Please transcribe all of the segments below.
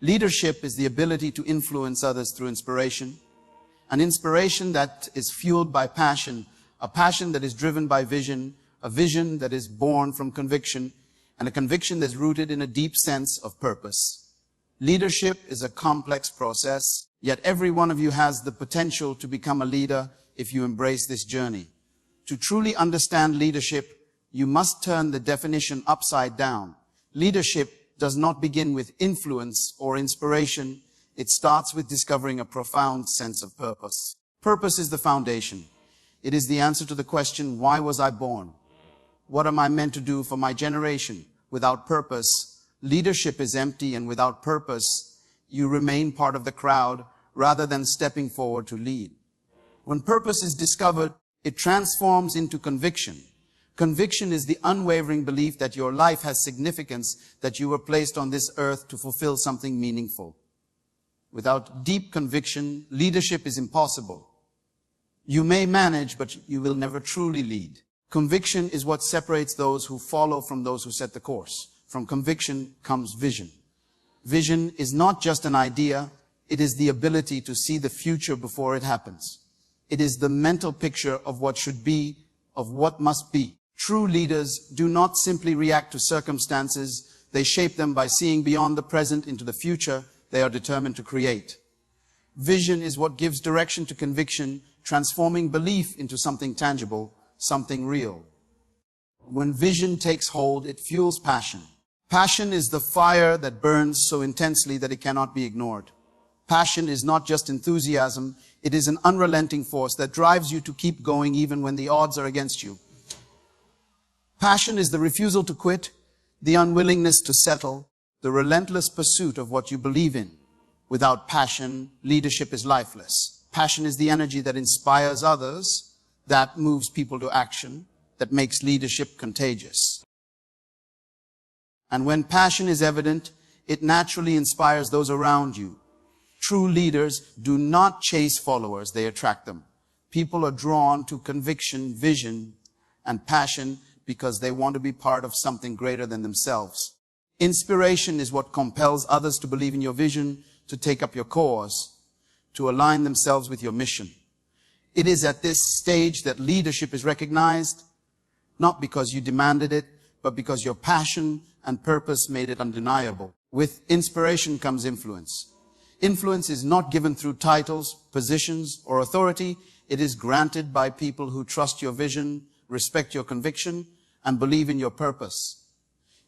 Leadership is the ability to influence others through inspiration, an inspiration that is fueled by passion, a passion that is driven by vision, a vision that is born from conviction, and a conviction that's rooted in a deep sense of purpose. Leadership is a complex process, yet every one of you has the potential to become a leader if you embrace this journey. To truly understand leadership, you must turn the definition upside down. Leadership does not begin with influence or inspiration. It starts with discovering a profound sense of purpose. Purpose is the foundation. It is the answer to the question, why was I born? What am I meant to do for my generation? Without purpose, leadership is empty, and without purpose, you remain part of the crowd rather than stepping forward to lead. When purpose is discovered, it transforms into conviction. Conviction is the unwavering belief that your life has significance, that you were placed on this earth to fulfill something meaningful. Without deep conviction, leadership is impossible. You may manage, but you will never truly lead. Conviction is what separates those who follow from those who set the course. From conviction comes vision. Vision is not just an idea, it is the ability to see the future before it happens. It is the mental picture of what should be, of what must be. True leaders do not simply react to circumstances, they shape them by seeing beyond the present into the future they are determined to create. Vision is what gives direction to conviction, transforming belief into something tangible, something real. When vision takes hold, it fuels passion. Passion is the fire that burns so intensely that it cannot be ignored. Passion is not just enthusiasm, it is an unrelenting force that drives you to keep going even when the odds are against you. Passion is the refusal to quit, the unwillingness to settle, the relentless pursuit of what you believe in. Without passion, leadership is lifeless. Passion is the energy that inspires others, that moves people to action, that makes leadership contagious. And when passion is evident, it naturally inspires those around you. True leaders do not chase followers, they attract them. People are drawn to conviction, vision, and passion because they want to be part of something greater than themselves. Inspiration is what compels others to believe in your vision, to take up your cause, to align themselves with your mission. It is at this stage that leadership is recognized, not because you demanded it, but because your passion and purpose made it undeniable. With inspiration comes influence. Influence is not given through titles, positions, or authority. It is granted by people who trust your vision, respect your conviction, and believe in your purpose.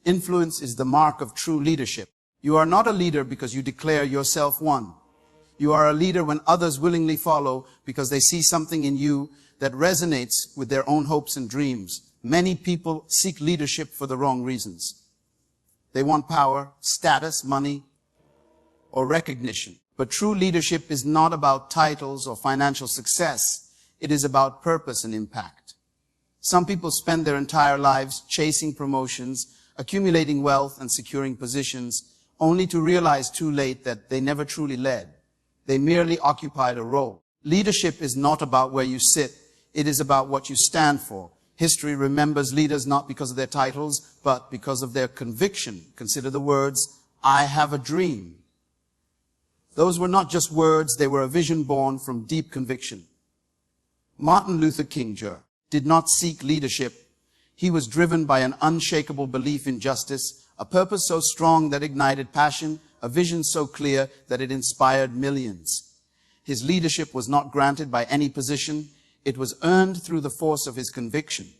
Influence is the mark of true leadership. You are not a leader because you declare yourself one. You are a leader when others willingly follow because they see something in you that resonates with their own hopes and dreams. Many people seek leadership for the wrong reasons. They want power, status, money, or recognition. But true leadership is not about titles or financial success. It is about purpose and impact. Some people spend their entire lives chasing promotions, accumulating wealth, and securing positions, only to realize too late that they never truly led. They merely occupied a role. Leadership is not about where you sit. It is about what you stand for. History remembers leaders not because of their titles, but because of their conviction. Consider the words, "I have a dream." Those were not just words, they were a vision born from deep conviction. Martin Luther King Jr. did not seek leadership. He was driven by an unshakable belief in justice, a purpose so strong that ignited passion, a vision so clear that it inspired millions. His leadership was not granted by any position. It was earned through the force of his conviction.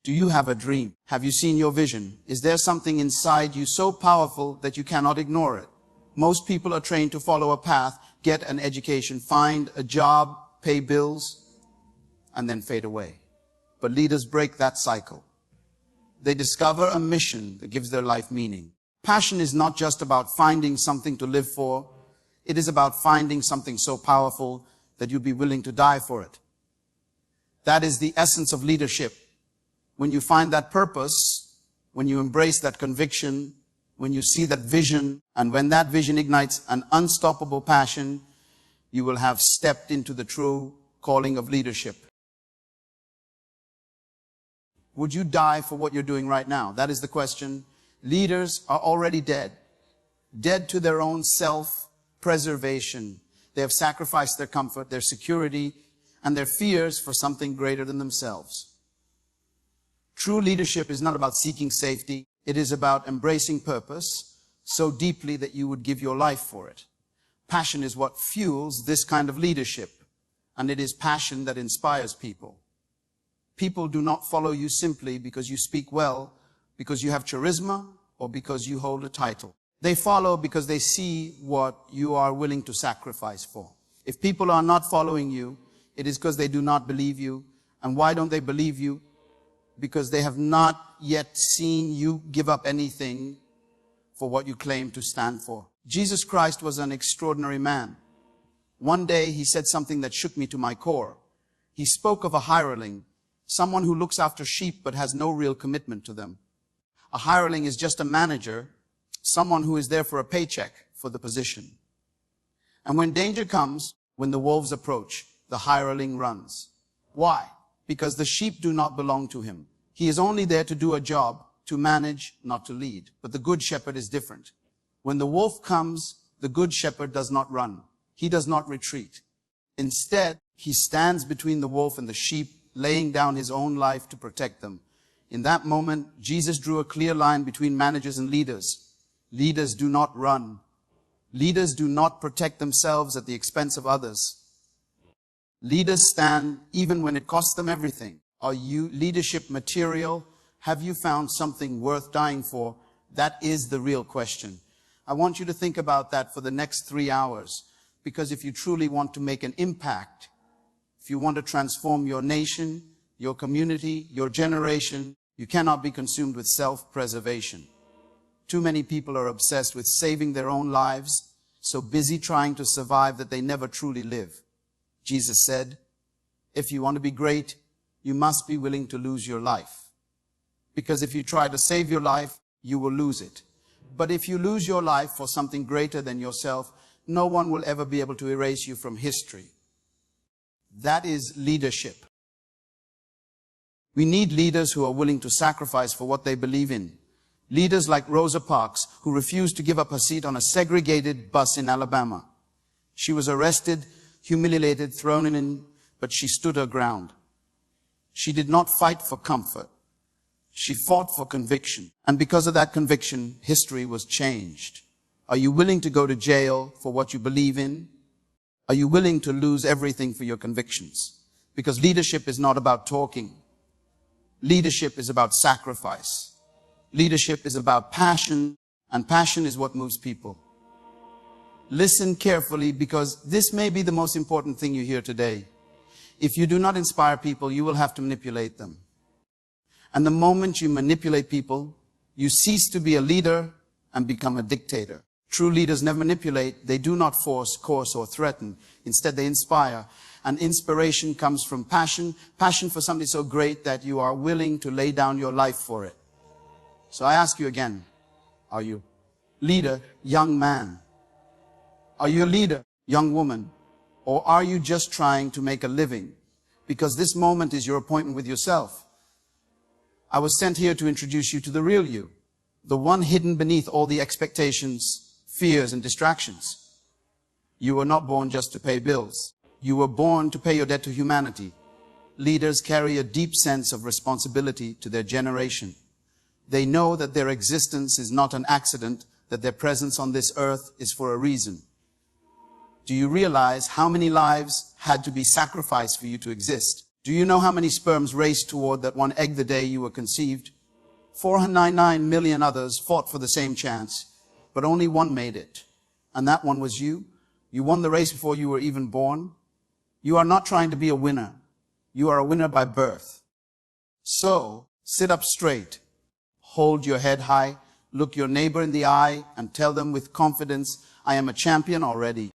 Do you have a dream? Have you seen your vision? Is there something inside you so powerful that you cannot ignore it? Most people are trained to follow a path, get an education, find a job, pay bills, and then fade away. But leaders break that cycle. They discover a mission that gives their life meaning. Passion is not just about finding something to live for. It is about finding something so powerful that you'd be willing to die for it. That is the essence of leadership. When you find that purpose, when you embrace that conviction, when you see that vision, and when that vision ignites an unstoppable passion, you will have stepped into the true calling of leadership. Would you die for what you're doing right now? That is the question. Leaders are already dead. dead to their own self-preservation. They have sacrificed their comfort, their security, and their fears for something greater than themselves. True leadership is not about seeking safety. It is about embracing purpose so deeply that you would give your life for it. Passion is what fuels this kind of leadership, and it is passion that inspires people. People do not follow you simply because you speak well, because you have charisma, or because you hold a title. They follow because they see what you are willing to sacrifice for. If people are not following you, it is because they do not believe you. And why don't they believe you? Because they have not yet seen you give up anything for what you claim to stand for. Jesus Christ was an extraordinary man. One day he said something that shook me to my core. He spoke of a hireling, someone who looks after sheep but has no real commitment to them. A hireling is just a manager, someone who is there for a paycheck for the position. And when danger comes, when the wolves approach, the hireling runs. Why? Because the sheep do not belong to him. He is only there to do a job, to manage, not to lead. But the good shepherd is different. When the wolf comes, the good shepherd does not run. He does not retreat. Instead, he stands between the wolf and the sheep, laying down his own life to protect them. In that moment, Jesus drew a clear line between managers and leaders. Leaders do not run. Leaders do not protect themselves at the expense of others. Leaders stand even when it costs them everything. Are you leadership material? Have you found something worth dying for? That is the real question. I want you to think about that for the next 3 hours. Because if you truly want to make an impact, if you want to transform your nation, your community, your generation, you cannot be consumed with self-preservation. Too many people are obsessed with saving their own lives, so busy trying to survive that they never truly live. Jesus said, if you want to be great, you must be willing to lose your life. Because if you try to save your life, you will lose it. But if you lose your life for something greater than yourself, no one will ever be able to erase you from history. That is leadership. We need leaders who are willing to sacrifice for what they believe in. Leaders like Rosa Parks, who refused to give up her seat on a segregated bus in Alabama. She was arrested, humiliated, thrown in, but she stood her ground. She did not fight for comfort. She fought for conviction. And because of that conviction, history was changed. Are you willing to go to jail for what you believe in? Are you willing to lose everything for your convictions? Because leadership is not about talking. Leadership is about sacrifice. Leadership is about passion, and passion is what moves people. Listen carefully, because this may be the most important thing you hear today. If you do not inspire people, you will have to manipulate them. And the moment you manipulate people, you cease to be a leader and become a dictator. True leaders never manipulate. They do not force, coerce, or threaten. Instead, they inspire. And inspiration comes from passion. Passion for something so great that you are willing to lay down your life for it. So I ask you again, are you leader, young man? Are you a leader, young woman? Or are you just trying to make a living? Because this moment is your appointment with yourself. I was sent here to introduce you to the real you, the one hidden beneath all the expectations, fears, and distractions. You were not born just to pay bills. You were born to pay your debt to humanity. Leaders carry a deep sense of responsibility to their generation. They know that their existence is not an accident, that their presence on this earth is for a reason. Do you realize how many lives had to be sacrificed for you to exist? Do you know how many sperms raced toward that one egg the day you were conceived? 499 million others fought for the same chance, but only one made it. And that one was you. You won the race before you were even born. You are not trying to be a winner. You are a winner by birth. So, sit up straight. Hold your head high. Look your neighbor in the eye and tell them with confidence, I am a champion already.